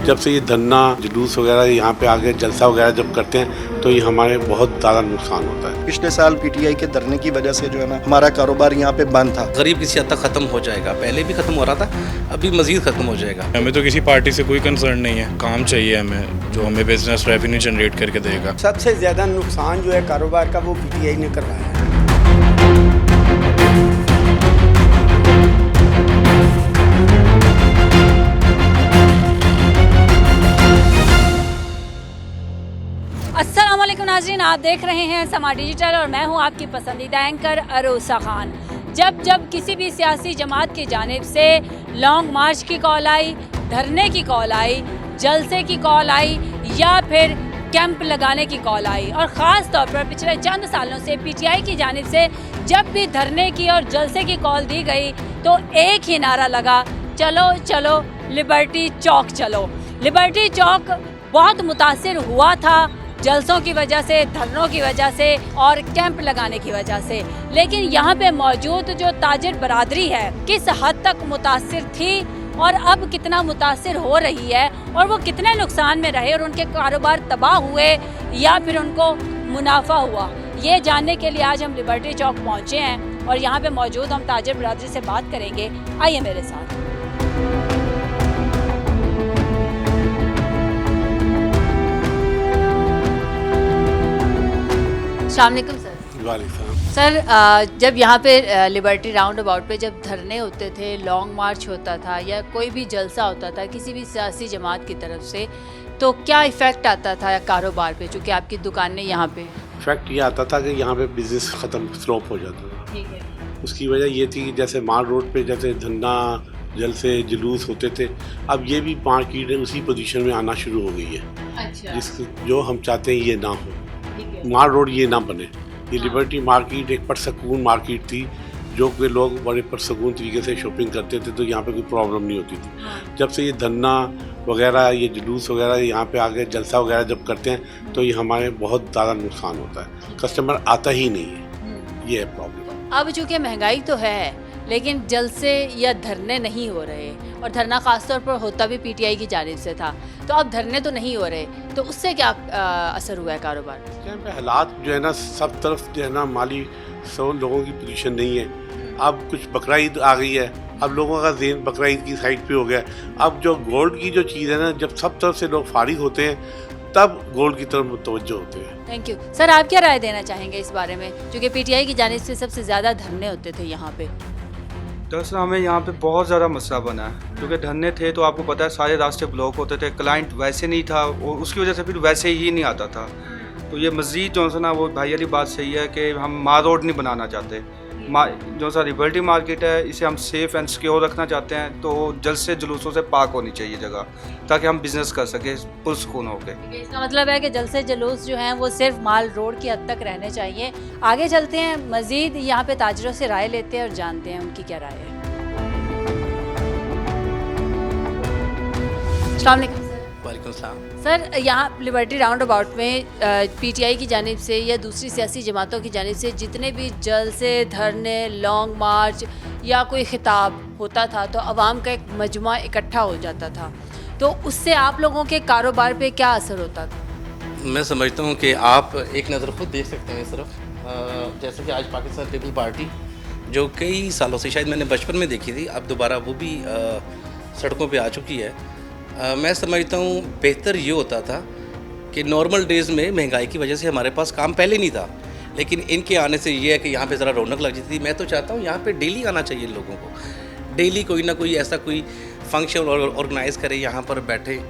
जब से ये धरना जुलूस वगैरह यहाँ पे आके जलसा वगैरह जब करते हैं तो ये हमारे बहुत ज़्यादा नुकसान होता है। पिछले साल पीटीआई के धरने की वजह से जो है ना हमारा कारोबार यहाँ पे बंद था। गरीब किसी हद तक खत्म हो जाएगा, पहले भी खत्म हो रहा था, अभी मजीद खत्म हो जाएगा। हमें तो किसी पार्टी से कोई कंसर्न नहीं है, काम चाहिए हमें जो हमें बिजनेस रेवेन्यू जनरेट करके देगा। सबसे ज़्यादा नुकसान जो है कारोबार का वो पीटीआई ने करवाया है। अस्सलाम वालेकुम नाज़रीन, आप देख रहे हैं समा डिजिटल और मैं हूं आपकी पसंदीदा एंकर अरोसा खान। जब किसी भी सियासी जमात की जानिब से लॉन्ग मार्च की कॉल आई, धरने की कॉल आई, जलसे की कॉल आई या फिर कैंप लगाने की कॉल आई और ख़ास तौर पर पिछले चंद सालों से पीटीआई की जानिब से जब भी धरने की और जलसे की कॉल दी गई तो एक ही नारा लगा, चलो चलो लिबर्टी चौक चलो। लिबर्टी चौक बहुत मुतासिर हुआ था जलसों की वजह से, धरनों की वजह से और कैंप लगाने की वजह से, लेकिन यहाँ पे मौजूद जो ताजिर बरादरी है किस हद तक मुतासिर थी और अब कितना मुतासिर हो रही है और वो कितने नुकसान में रहे और उनके कारोबार तबाह हुए या फिर उनको मुनाफा हुआ, ये जानने के लिए आज हम लिबर्टी चौक पहुँचे हैं और यहाँ पे मौजूद हम ताजिर बरादरी से बात करेंगे। आइए मेरे साथ। अस्सलाम वालेकुम सर। वालेकुम। सर, जब यहाँ पे लिबर्टी राउंड अबाउट पे जब धरने होते थे, लॉन्ग मार्च होता था या कोई भी जलसा होता था किसी भी सियासी जमात की तरफ से, तो क्या इफ़ेक्ट आता था कारोबार पे, चूँकि आपकी दुकानें यहाँ पे? इफेक्ट ये आता था कि यहाँ पे बिजनेस ख़त्म स्टॉप हो जाता था। ठीक है। उसकी वजह ये थी कि जैसे माल रोड पे जैसे धरना जलसे जुलूस होते थे, अब ये भी मार्केट उसी पोजीशन में आना शुरू हो गई है। अच्छा। जो हम चाहते हैं ये ना हो, ठीक है। माल रोड ये ना बने। ये लिबर्टी मार्केट एक परसकून मार्केट थी, जो कि लोग बड़े परसकून तरीके से शॉपिंग करते थे, तो यहाँ पे कोई प्रॉब्लम नहीं होती थी। जब से ये धरना वगैरह, ये जुलूस वगैरह यहाँ पे आके जलसा वगैरह जब करते हैं तो ये हमारे बहुत ज़्यादा नुकसान होता है, कस्टमर आता ही नहीं है, ये है प्रॉब्लम। अब चूँकि महंगाई तो है लेकिन जलसे या धरने नहीं हो रहे और धरना ख़ासतौर पर होता भी पीटीआई की जानिब से था, तो अब धरने तो नहीं हो रहे, तो उससे क्या असर हुआ है कारोबार? यहाँ पे हालात जो है ना सब तरफ जो है ना माली सब लोगों की पोजीशन नहीं है। अब कुछ बकरा ईद आ गई है, अब लोगों का ज़हन बकरा ईद की साइड पे हो गया। अब जो गोल्ड की जो चीज़ है ना, जब सब तरफ से लोग फारिग होते हैं तब गोल्ड की तरफ मुतवज्जो होते हैं। Thank you sir. आप क्या राय देना चाहेंगे इस बारे में, क्योंकि पीटीआई की जानिब से सबसे ज़्यादा धरने होते थे यहाँ पे? दरअसल हमें यहाँ पे बहुत ज़्यादा मसला बना है, क्योंकि धरने थे तो आपको पता है सारे रास्ते ब्लॉक होते थे, क्लाइंट वैसे नहीं था और उसकी वजह से फिर वैसे ही नहीं आता था। तो ये मज़ीद जो है ना, वो भाई वाली बात सही है कि हम माल रोड नहीं बनाना चाहते। जो सा लिबर्टी मार्केट है इसे हम सेफ़ एंड सिक्योर रखना चाहते हैं, तो जल्द से जुलूसों से पाक होनी चाहिए जगह, ताकि हम बिज़नेस कर सकें पुरसुकून होकर। इसका मतलब है कि जल्द से जुलूस जो हैं वो सिर्फ माल रोड की हद तक रहने चाहिए। आगे चलते हैं, मज़ीद यहाँ पे ताजिरों से राय लेते हैं और जानते हैं उनकी क्या राय है। अस्सलाम वालेकुम सर। वालेकुम सलाम। सर, यहाँ लिबर्टी राउंड अबाउट में पीटीआई की जानिब से या दूसरी सियासी जमातों की जानिब से जितने भी जलसे, धरने, लॉन्ग मार्च या कोई खिताब होता था तो आवाम का एक मजमा इकट्ठा हो जाता था, तो उससे आप लोगों के कारोबार पे क्या असर होता था? मैं समझता हूँ कि आप एक नज़र खुद देख सकते हैं इस तरफ, जैसे कि आज पाकिस्तान पीपल पार्टी जो कई सालों से, शायद मैंने बचपन में देखी थी, अब दोबारा वो भी सड़कों पे आ चुकी है। मैं समझता हूँ बेहतर ये होता था कि नॉर्मल डेज़ में महंगाई की वजह से हमारे पास काम पहले नहीं था, लेकिन इनके आने से ये है कि यहाँ पे ज़रा रौनक लग जाती थी। मैं तो चाहता हूँ यहाँ पे डेली आना चाहिए लोगों को, डेली कोई ना कोई ऐसा कोई फंक्शन ऑर्गेनाइज़ करे, यहाँ पर बैठे,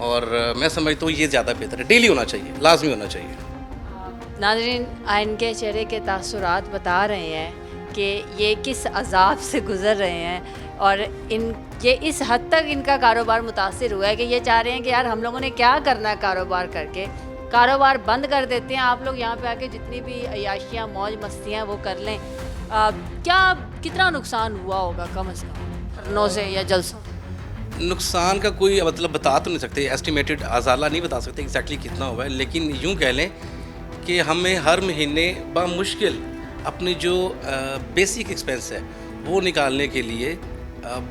और मैं समझता हूँ ये ज़्यादा बेहतर है, डेली होना चाहिए, लाजमी होना चाहिए। नाज़रीन, इनके चेहरे के तासुरात बता रहे हैं कि ये किस अज़ाब से गुज़र रहे हैं और ये इस हद तक इनका कारोबार मुतासिर हुआ है कि ये चाह रहे हैं कि यार हम लोगों ने क्या करना है कारोबार करके, कारोबार बंद कर देते हैं, आप लोग यहाँ पे आके जितनी भी अयाशियाँ मौज मस्तियाँ वो कर लें। क्या कितना नुकसान हुआ होगा कम से कम धरनों से या जलसों? नुकसान का कोई मतलब बता तो नहीं सकते, एस्टिमेटेड आज़ाला नहीं बता सकते एग्जैक्टली कितना हुआ है, लेकिन यूँ कह लें कि हमें हर महीने बामुश्किल अपनी जो बेसिक एक्सपेंस है वो निकालने के लिए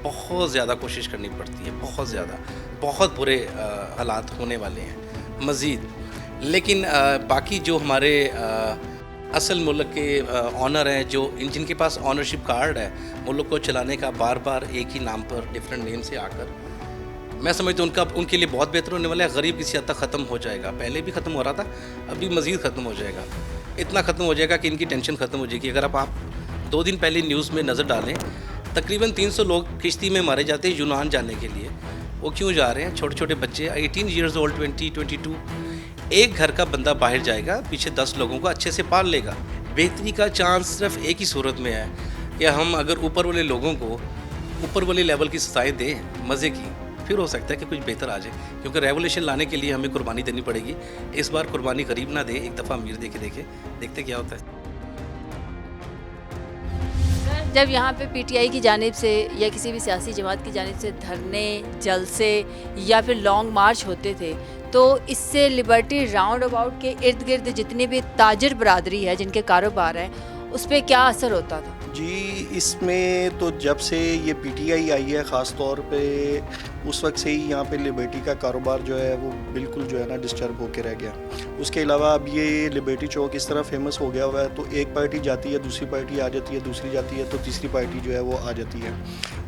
बहुत ज़्यादा कोशिश करनी पड़ती है, बहुत ज़्यादा, बहुत बुरे हालात होने वाले हैं मज़ीद। लेकिन बाकी जो हमारे असल मुल्क के ऑनर हैं, जो जिनके पास ऑनरशिप कार्ड है मुल्क को चलाने का, बार बार एक ही नाम पर डिफरेंट नेम से आकर, मैं समझता हूँ उनके लिए बहुत बेहतर होने वाला है। गरीब किसी हद तक ख़त्म हो जाएगा, पहले भी ख़त्म हो रहा था, अभी मज़ीद ख़त्म हो जाएगा। इतना ख़त्म हो जाएगा कि इनकी टेंशन ख़त्म हो जाएगी। अगर आप 2 दिन पहले न्यूज़ में नज़र डालें, तकरीबन 300 लोग किश्ती में मारे जाते हैं यूनान जाने के लिए। वो क्यों जा रहे हैं? छोटे छोटे बच्चे, 18 ईयर्स ओल्ड, 20, 22। एक घर का बंदा बाहर जाएगा, पीछे 10 लोगों को अच्छे से पाल लेगा। बेहतरी का चांस सिर्फ एक ही सूरत में है कि हम अगर ऊपर वाले लोगों को ऊपर वाले लेवल की सजाएँ दें मज़े की, फिर हो सकता है कि कुछ बेहतर आ जाए। क्योंकि रेवोल्यूशन लाने के लिए हमें कुर्बानी देनी पड़ेगी। इस बार कुर्बानी गरीब ना दे, एक दफ़ा अमीर दे के देखते क्या होता है। जब यहाँ पे पीटीआई की जानिब से या किसी भी सियासी जमात की जानिब से धरने, जलसे या फिर लॉन्ग मार्च होते थे, तो इससे लिबर्टी राउंड अबाउट के इर्द गिर्द जितनी भी ताजिर बरादरी है, जिनके कारोबार हैं, उस पर क्या असर होता था? जी, इसमें तो जब से ये पीटीआई आई है ख़ास तौर पे, उस वक्त से ही यहाँ पे लिबर्टी का कारोबार जो है वो बिल्कुल जो है ना डिस्टर्ब होके रह गया। उसके अलावा अब ये लिबर्टी चौक इस तरह फेमस हो गया हुआ है, तो एक पार्टी जाती है, दूसरी पार्टी आ जाती है, दूसरी जाती है तो तीसरी पार्टी जो है वो आ जाती है।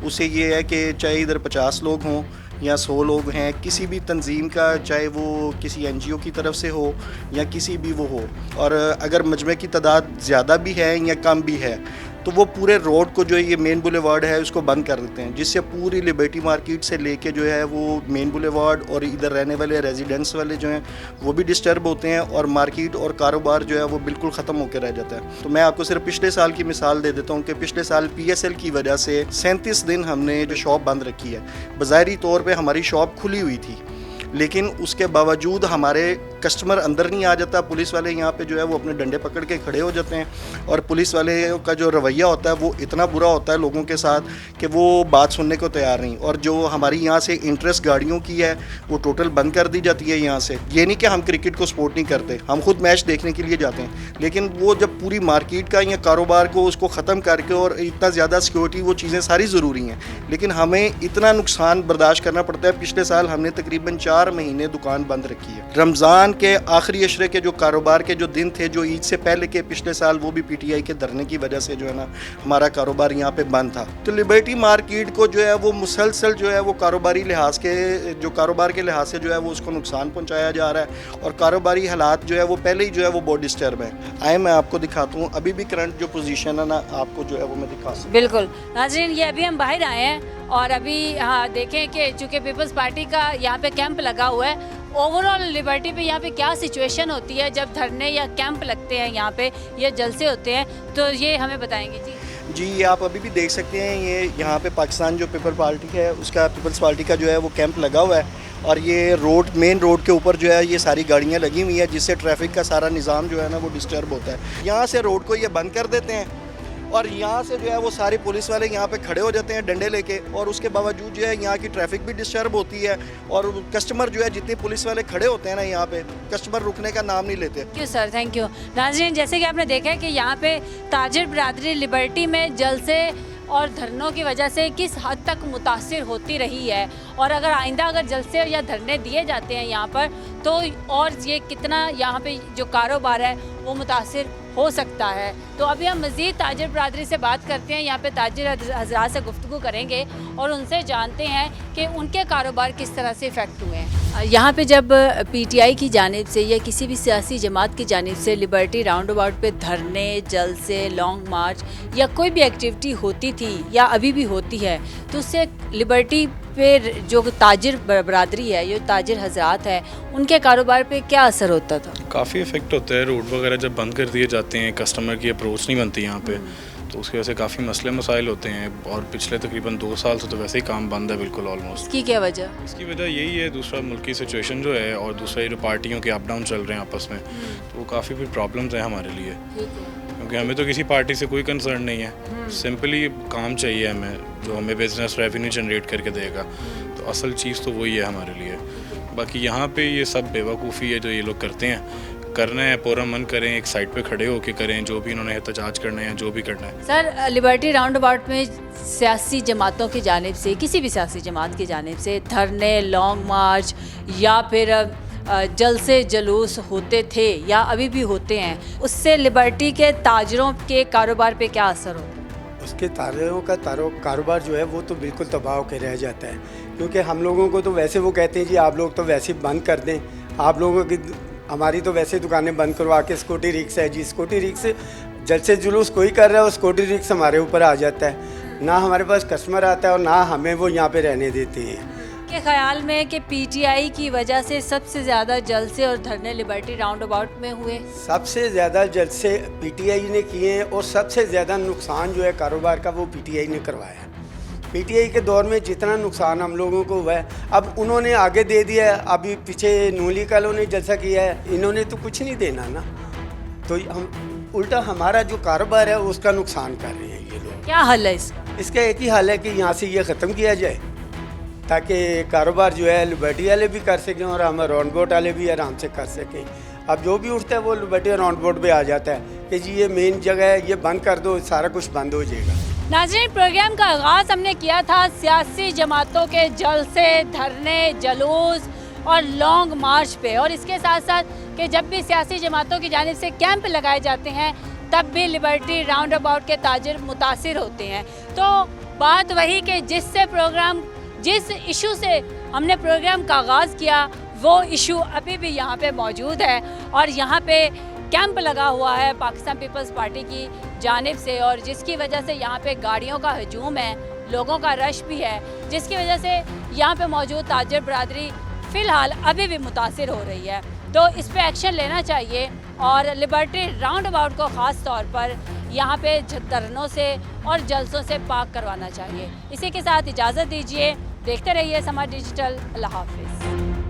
उससे ये है कि चाहे इधर 50 लोग हों या 100 लोग हैं, किसी भी तंजीम का, चाहे वो किसी एनजीओ की तरफ से हो या किसी भी वो हो, और अगर मजमे की तादाद ज़्यादा भी है या कम भी है, तो वो पूरे रोड को जो है ये मेन बुलेवार्ड है उसको बंद कर देते हैं, जिससे पूरी लिबर्टी मार्केट से लेके जो है वो मेन बुलेवार्ड और इधर रहने वाले रेजिडेंट्स वाले जो हैं वो भी डिस्टर्ब होते हैं, और मार्केट और कारोबार जो है वो बिल्कुल ख़त्म होकर रह जाता है। तो मैं आपको सिर्फ पिछले साल की मिसाल दे देता हूँ कि पिछले साल PSL की वजह से 37 दिन हमने जो शॉप बंद रखी है। बज़ाहिरी तौर पर हमारी शॉप खुली हुई थी, लेकिन उसके बावजूद हमारे कस्टमर अंदर नहीं आ जाता। पुलिस वाले यहाँ पे जो है वो अपने डंडे पकड़ के खड़े हो जाते हैं, और पुलिस वाले का जो रवैया होता है वो इतना बुरा होता है लोगों के साथ कि वो बात सुनने को तैयार नहीं। और जो हमारी यहाँ से इंटरेस्ट गाड़ियों की है वो टोटल बंद कर दी जाती है यहाँ से। ये नहीं कि हम क्रिकेट को सपोर्ट नहीं करते, हम खुद मैच देखने के लिए जाते हैं, लेकिन वो जब पूरी मार्केट का या कारोबार को उसको ख़त्म करके, और इतना ज़्यादा सिक्योरिटी, वो चीज़ें सारी ज़रूरी हैं, लेकिन हमें इतना नुकसान बर्दाश्त करना पड़ता है। पिछले साल हमने तकरीबन 4 महीने दुकान बंद रखी है। रमज़ान के आखिरी अशरे के जो कारोबार के जो दिन थे, जो ईद से पहले के पिछले साल, वो भी पीटीआई के धरने की वजह से जो है ना हमारा कारोबार यहाँ पे बंद था। तो लिबर्टी मार्केट को जो है वो मुसलसल जो है वो कारोबारी लिहाज के, जो कारोबार के लिहाज से जो है वो उसको नुकसान पहुँचाया जा रहा है, और कारोबारी हालात जो है वो पहले ही जो है वो बहुत डिस्टर्ब है। आए मैं आपको दिखाता हूँ अभी भी करंट जो पोजीशन है ना, आपको जो है वो मैं दिखा सकता हूँ। बिल्कुल नाज़रीन, ये अभी हम बाहर आए हैं और अभी हाँ देखें कि चूँकि पीपल्स पार्टी का यहाँ पे कैंप लगा हुआ है। ओवरऑल लिबर्टी पे यहाँ पे क्या सिचुएशन होती है जब धरने या कैंप लगते हैं, यहाँ पे ये जलसे होते हैं, तो ये हमें बताएंगे जी। ये आप अभी भी देख सकते हैं, ये यहाँ पे पाकिस्तान जो पीपल पार्टी है उसका, पीपल्स पार्टी का जो है वो कैंप लगा हुआ है, और ये रोड, मेन रोड के ऊपर जो है ये सारी गाड़ियाँ लगी हुई है, जिससे ट्रैफिक का सारा निज़ाम जो है ना वो डिस्टर्ब होता है। यहाँ से रोड को ये बंद कर देते हैं, और यहाँ से जो है वो सारे पुलिस वाले यहाँ पे खड़े हो जाते हैं डंडे लेके, और उसके बावजूद जो है यहाँ की ट्रैफिक भी डिस्टर्ब होती है, और कस्टमर जो है, जितने पुलिस वाले खड़े होते हैं ना यहाँ पे, कस्टमर रुकने का नाम नहीं लेते। Thank you sir, thank you. नाज़रीन, जैसे कि आपने देखा है कि यहाँ पे ताजिर बरादरी लिबर्टी में जलसे और धरनों की वजह से किस हद तक मुतासिर होती रही है, और अगर आइंदा अगर जलसे या धरने दिए जाते हैं यहाँ पर, तो और ये कितना यहाँ पे जो कारोबार है वो मुतासिर हो सकता है। तो अभी हम मज़ीद ताजिर बरादरी से बात करते हैं, यहाँ पे ताजिर हज़रात से गुफ्तगू करेंगे और उनसे जानते हैं कि उनके कारोबार किस तरह से इफ़ेक्ट हुए हैं। यहाँ पे जब पीटीआई की जानिब से या किसी भी सियासी जमात की जानिब से लिबर्टी राउंड अबाउट पे धरने, जलसे, लॉन्ग मार्च या कोई भी एक्टिविटी होती थी या अभी भी होती है, तो उससे लिबर्टी पे जो ताजिर बरादरी है, जो ताजिर हज़रात है, उनके कारोबार पे क्या असर होता था? काफ़ी इफ़ेक्ट होता है। रोड वगैरह जब बंद कर दिए जाते हैं, कस्टमर की अप्रोच नहीं बनती यहाँ पे, तो उसकी वजह से काफ़ी मसले मसाइल होते हैं। और पिछले तकरीबन 2 साल से तो वैसे ही काम बंद है बिल्कुल ऑलमोस्ट। इसकी क्या वजह? इसकी वजह यही है, दूसरा मुल्क की सिचुएशन जो है, और दूसरा ये जो पार्टियों के अप डाउन चल रहे हैं आपस में, तो वो काफ़ी फिर प्रॉब्लम्स हैं हमारे लिए, क्योंकि हमें तो किसी पार्टी से कोई कंसर्न नहीं है। सिंपली काम चाहिए हमें, जो हमें बिजनेस रेवेन्यू जनरेट करके देगा, तो असल चीज़ तो वही है हमारे लिए। बाकी यहाँ पे ये सब बेवकूफ़ी है जो ये लोग करते हैं, करना है पूरा मन करें, एक साइड पे खड़े होके करें जो भी इन्होंने एहतजाज करना है या जो भी करना है। सर, लिबर्टी राउंड अबाउट में सियासी जमातों की जानिब से, किसी भी सियासी जमात की जानिब से धरने, लॉन्ग मार्च या फिर जलसे जुलूस होते थे या अभी भी होते हैं, उससे लिबर्टी के ताजरों के कारोबार पे क्या असर होता है? उसके ताजरों का कारोबार जो है वो तो बिल्कुल तबाह होकर रह जाता है, क्योंकि हम लोगों को तो वैसे वो कहते हैं जी आप लोग तो वैसे बंद कर दें, आप लोगों की हमारी तो वैसे दुकानें बंद करवा के स्कूटी रिक्स है जी, स्कूटी रिक्स जलसे जुलूस कोई कर रहा है, वो स्कूटी रिक्स हमारे ऊपर आ जाता है, ना हमारे पास कस्टमर आता है और ना हमें वो यहाँ पे रहने देते हैं। के ख्याल में कि पीटीआई की वजह से सबसे ज़्यादा जलसे और धरने लिबर्टी राउंड अबाउट में हुए? सबसे ज़्यादा जलसे पीटीआई ने किए हैं और सबसे ज़्यादा नुकसान जो है कारोबार का वो पीटीआई ने करवाया है। पीटीआई के दौर में जितना नुकसान हम लोगों को हुआ है, अब उन्होंने आगे दे दिया है, अभी पीछे नूली कालों ने जलसा किया है, इन्होंने तो कुछ नहीं देना ना, तो हम उल्टा हमारा जो कारोबार है उसका नुकसान कर रहे हैं ये लोग। क्या हल है इसका? इसका एक ही हल है कि यहाँ से ये ख़त्म किया जाए ताकि कारोबार जो है लिबर्टी वाले भी कर सकें और हम राउंड बोट वाले भी आराम से कर सकें। अब जो भी उठता है वो लिबर्टी राउंड बोट पे आ जाता है कि जी ये मेन जगह है, ये बंद कर दो, सारा कुछ बंद हो जाएगा। नाज़रीन, प्रोग्राम का आगाज़ हमने किया था सियासी जमातों के जलसे, धरने, जुलूस और लॉन्ग मार्च पे, और इसके साथ साथ कि जब भी सियासी जमातों की जानिब से कैंप लगाए जाते हैं तब भी लिबर्टी राउंड अबाउट के ताजिर मुतासिर होते हैं। तो बात वही कि जिस इशू से हमने प्रोग्राम का आगाज़ किया वो इशू अभी भी यहाँ पे मौजूद है और यहाँ पे कैंप लगा हुआ है पाकिस्तान पीपल्स पार्टी की जानिब से, और जिसकी वजह से यहाँ पे गाड़ियों का हजूम है, लोगों का रश भी है, जिसकी वजह से यहाँ पे मौजूद ताजिर बरादरी फ़िलहाल अभी भी मुतासिर हो रही है। तो इस पे एक्शन लेना चाहिए और लिबर्टी राउंड अबाउट को ख़ास तौर पर यहाँ पे धरनों से और जलसों से पाक करवाना चाहिए। इसी के साथ इजाज़त दीजिए, देखते रहिए समाज डिजिटल। अल्लाह हाफिज़।